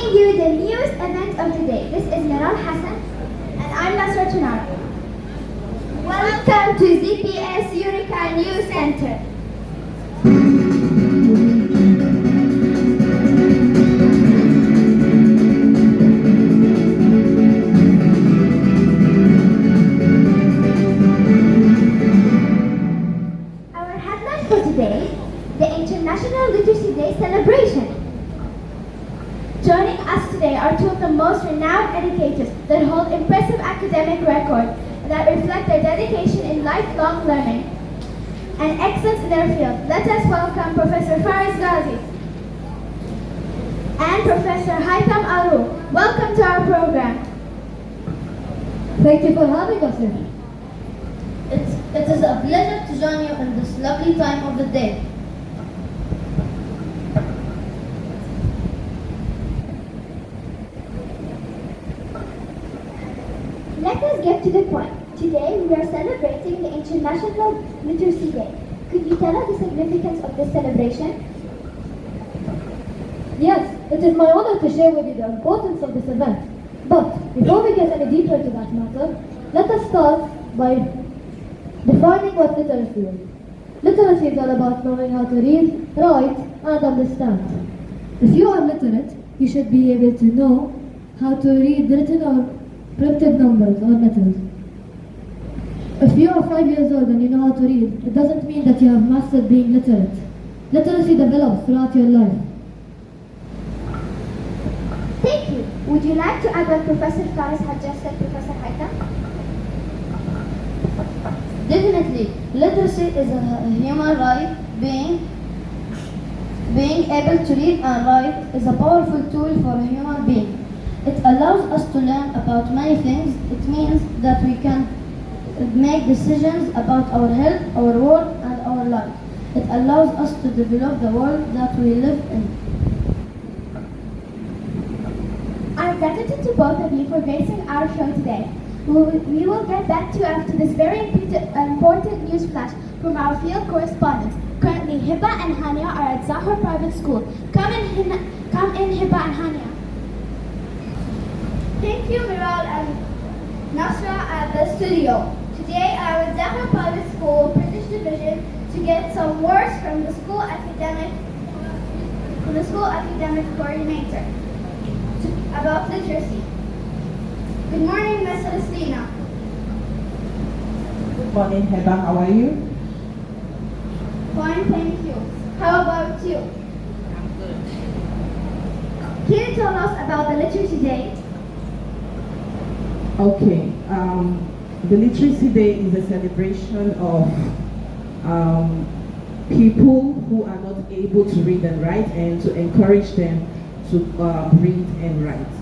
bringing you the newest event of the day. This is Falaj Hazaa, and I'm Zakher. Welcome to ZPS Eureka News Center. Our headline for today, the International Literacy Day celebration. Joining us today are two of the most renowned educators that hold impressive academic records that reflect their dedication in lifelong learning and excellence in their field. Let us welcome Professor Falaj Hazaa and Professor Zakher. Welcome to our program. Thank you for having us here. It is a pleasure to join you in this lovely time of the day. Let us get to the point. Today we are celebrating the International Literacy Day. Could you tell us the significance of this celebration? Yes, it is my honor to share with you the importance of this event. But before we get any deeper into that matter, let us start by defining what literacy is. Literacy is all about knowing how to read, write, and understand. If you are literate, you should be able to know how to read written or printed numbers or letters. If you are 5 years old and you know how to read, it doesn't mean that you have mastered being literate. Literacy develops throughout your life. Thank you. Would you like to add what Professor Falaj had just said, Professor Zakher? Definitely, literacy is a human right. Being able to read and write is a powerful tool for a human being. It allows us to learn about many things. It means that we can make decisions about our health, our work, and our life. It allows us to develop the world that we live in. Our gratitude to both of you for gracing our show today. We will get back to you after this very important news flash from our field correspondents. Currently, Hiba and Hania are at Zakher Private School. Come in, Hiba and Hania. Thank you, Miral and Nasra at the studio. Today, I was at Zakher Private School, British Division, to get some words from the school academic coordinator about literacy. Good morning, Miss Celestina. Good morning, Heba. How are you? Fine, thank you. How about you? I'm good. Can you tell us about the Literacy Day? Okay. The Literacy Day is a celebration of people who are not able to read and write, and to encourage them to read and write.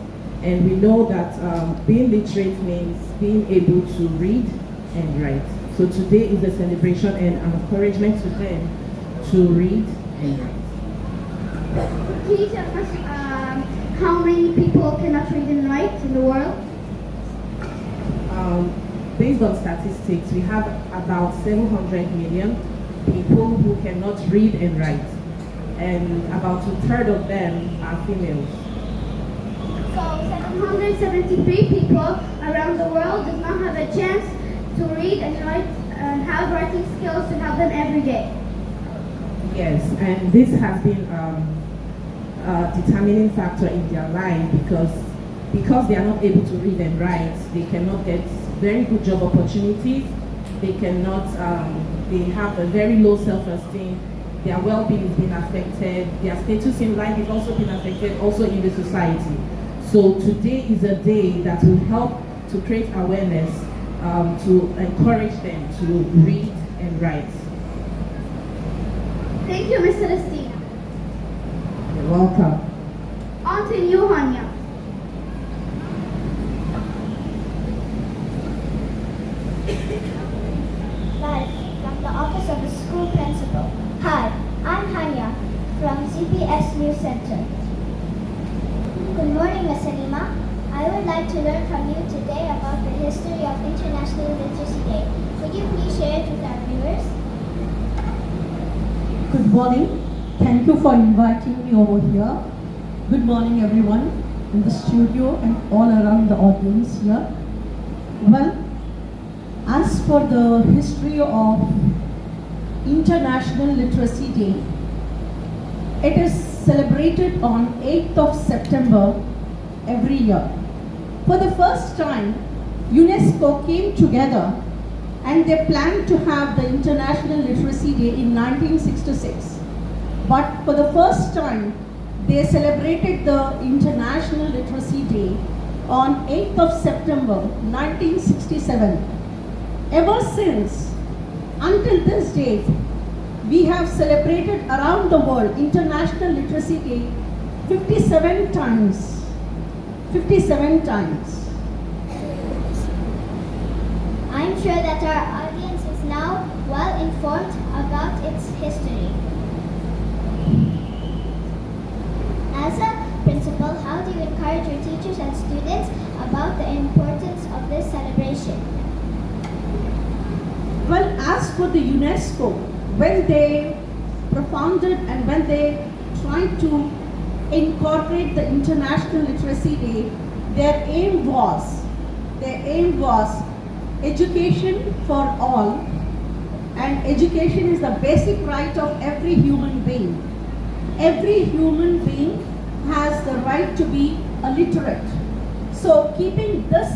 And we know that being literate means being able to read and write. So today is a celebration and an encouragement to them to read and write. Can you tell us how many people cannot read and write in the world? Based on statistics, we have about 700 million people who cannot read and write. And about 2/3 of them are females. So 773 people around the world does not have a chance to read and write and have writing skills to help them every day. Yes, and this has been a determining factor in their life because they are not able to read and write. They cannot get very good job opportunities. They cannot. They have a very low self-esteem. Their well-being is being affected. Their status in life is also being affected, also in the society. So today is a day that will help to create awareness, to encourage them to read and write. Thank you, Ms. Celestina. You're welcome. On to you, Hania. Live from the office of the school principal. Hi, I'm Hania from ZPS News Center. Good morning, Ms. Salima. I would like to learn from you today about the history of International Literacy Day. Could you please share it with our viewers? Good morning. Thank you for inviting me over here. Good morning, everyone. in the studio and all around the audience here. Well, as for the history of International Literacy Day, it is celebrated on 8th of September every year. For the first time, UNESCO came together and they planned to have the International Literacy Day in 1966. But for the first time, they celebrated the International Literacy Day on 8th of September 1967. Ever since, until this date, we have celebrated around the world International Literacy Day 57 times. 57 times. I'm sure that our audience is now well informed about its history. As a principal, how do you encourage your teachers and students about the importance of this celebration? Well, as for the UNESCO, when they propounded and when they tried to incorporate the International Literacy Day, their aim was education for all, and education is the basic right of every human being. Every human being has the right to be a literate. So keeping this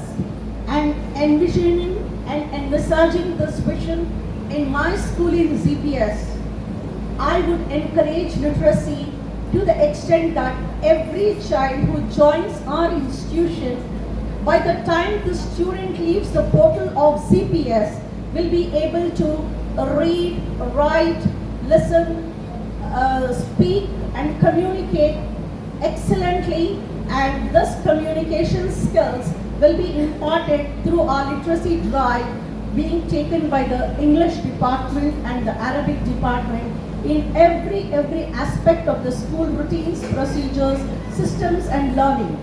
and envisioning and envisaging this vision in my school in ZPS, I would encourage literacy to the extent that every child who joins our institution, by the time the student leaves the portal of ZPS, will be able to read, write, listen, speak and communicate excellently, and this communication skills will be imparted through our literacy drive being taken by the English department and the Arabic department in every aspect of the school routines, procedures, systems and learning.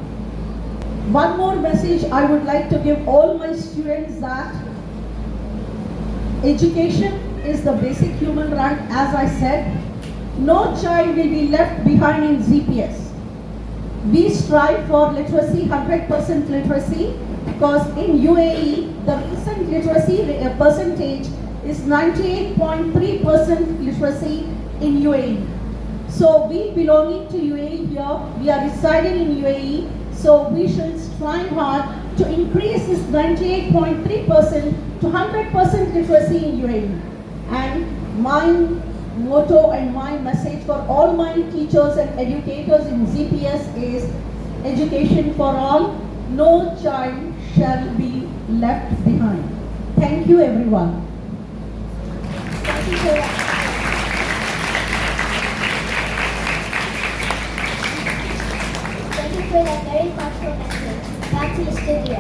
One more message I would like to give all my students, that education is the basic human right. As I said, no child will be left behind in ZPS. We strive for literacy, 100% literacy, because in UAE, the recent literacy percentage is 98.3% literacy in UAE. So we belonging to UAE here, we are residing in UAE, so we should strive hard to increase this 98.3% to 100% literacy in UAE. And my motto and my message for all my teachers and educators in ZPS is education for all, no child shall be left behind. Thank you everyone. Thank you for that. Thank you for that very thoughtful message. Back to the studio.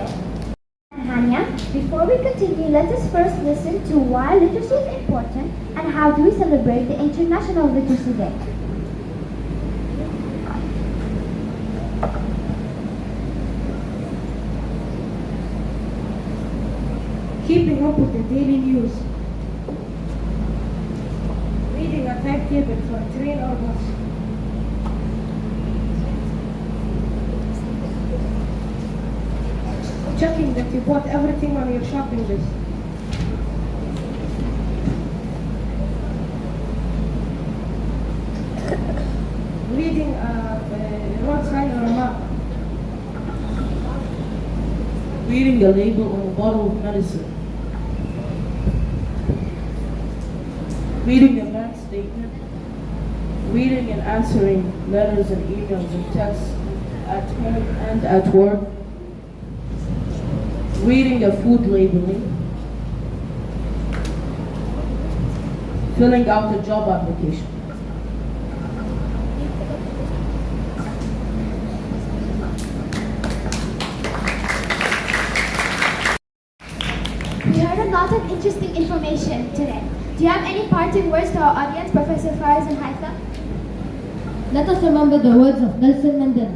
Hania, before we continue, let us first listen to why literacy is important and how do we celebrate the International Literacy Day. Keeping up with the daily news. Reading a timetable for a train or bus. Checking that you bought everything on your shopping list. Reading a road sign or a map. Reading the label on a bottle of medicine. Reading a bank statement. Reading and answering letters and emails and texts at home and at work. Reading the food labeling. Filling out a job application. We heard a lot of interesting information today. Do you have any parting words to our audience, Professor Faraz and Haitham? Let us remember the words of Nelson Mandela.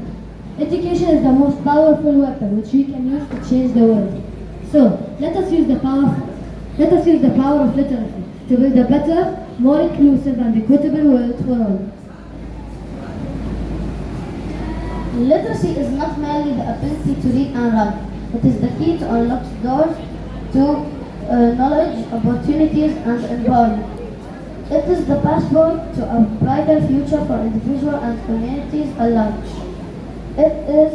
Education is the most powerful weapon which we can use to change the world. So, let us use the power of literacy to build a better, more inclusive and equitable world for all. Literacy is not merely the ability to read and write. It is the key to unlock doors to knowledge, opportunities, and empowerment. It is the passport to a brighter future for individuals and communities alike. It is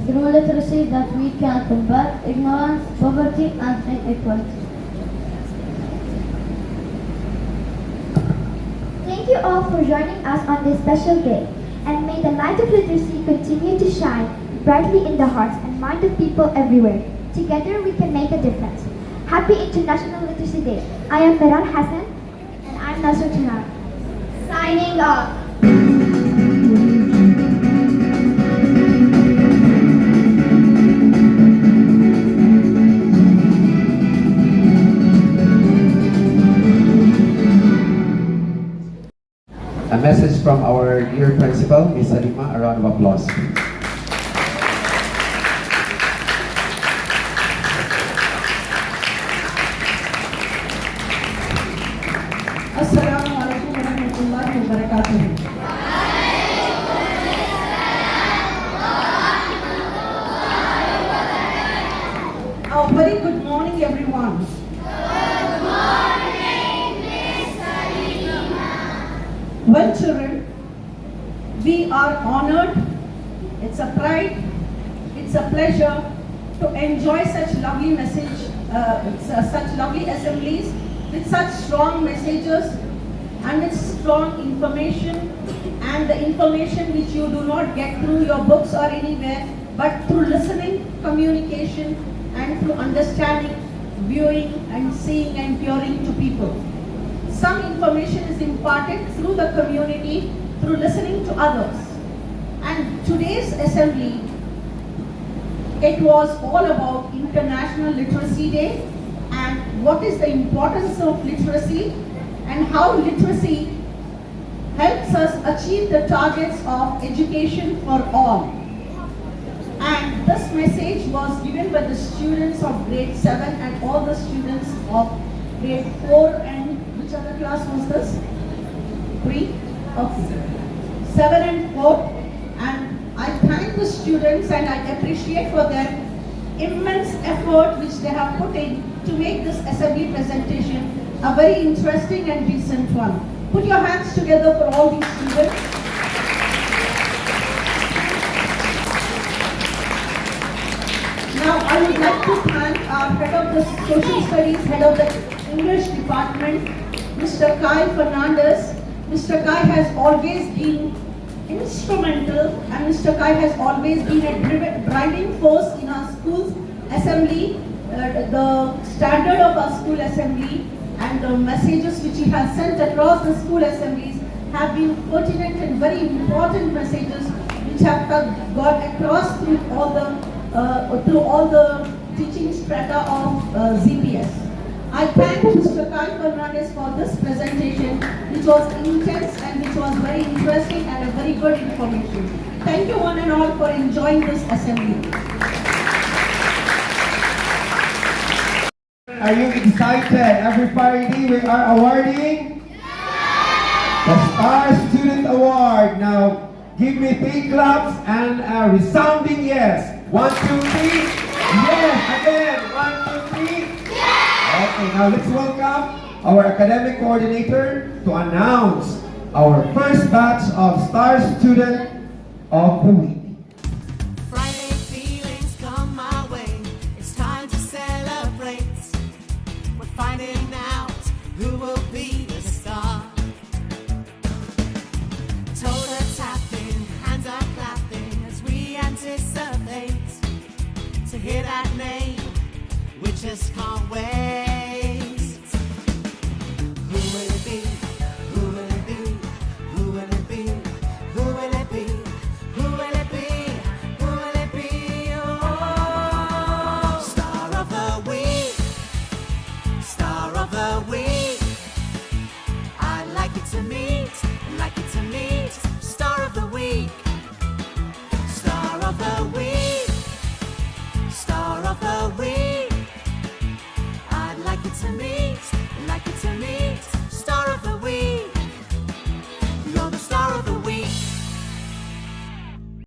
through literacy that we can combat ignorance, poverty, and inequality. Thank you all for joining us on this special day, and may the light of literacy continue to shine brightly in the hearts and minds of people everywhere. Together we can make a difference. Happy International Literacy Day. I am Falaj Hazaa, and I'm Zakher. Signing off. A message from our dear principal, Ms. Salima. A round of applause, please. Assalamu alaikum wa rahmatullahi wa barakatuh. A very good morning, everyone. Well, children, we are honored. It's a pride. It's a pleasure to enjoy such lovely such lovely assemblies with such strong messages and with strong information, and the information which you do not get through your books or anywhere, but through listening, communication, and through understanding, viewing, and seeing and hearing to people. Some information is imparted through the community, through listening to others. And today's assembly, it was all about International Literacy Day and what is the importance of literacy and how literacy helps us achieve the targets of education for all. And this message was given by the students of grade 7 and all the students of grade 4 and which other class was this? 3? Okay. 7 and 4. And I thank the students and I appreciate for their immense effort which they have put in to make this assembly presentation a very interesting and decent one. Put your hands together for all these students. Now I would like to thank our head of the social studies, head of the English department, Mr. Kai Fernandez. Mr. Kai has always been instrumental and Mr. Kai has always been a driving force in our school's assembly, the standard of our school assembly and the messages which he has sent across the school assemblies have been pertinent and very important messages which have got across through all the teaching strata of ZPS. I thank Mr. Kai Fernandez for this presentation, which was intense and which was very interesting and a very good information. Thank you one and all for enjoying this assembly. Are you excited? Every Friday we are awarding the Star Student Award. Now, give me 3 claps and a resounding yes. 1, 2, 3. Yes. Again. 1, 2, 3. Okay, now let's welcome our academic coordinator to announce our first batch of Star Student of the Week. Friday feelings come my way. It's time to celebrate. We're finding out who will be the star. Toes are tapping, hands are clapping as we anticipate to hear that name. We just can't wait. Who will it be? Who will it be? Who will it be? Who will it be? Who will it be? Who will it be? Oh, Star of the Week. Star of the Week. I'd like it to meet. Like it to meet. Star of the Week. Star of the Week. Star of the Week. I'd like it to meet.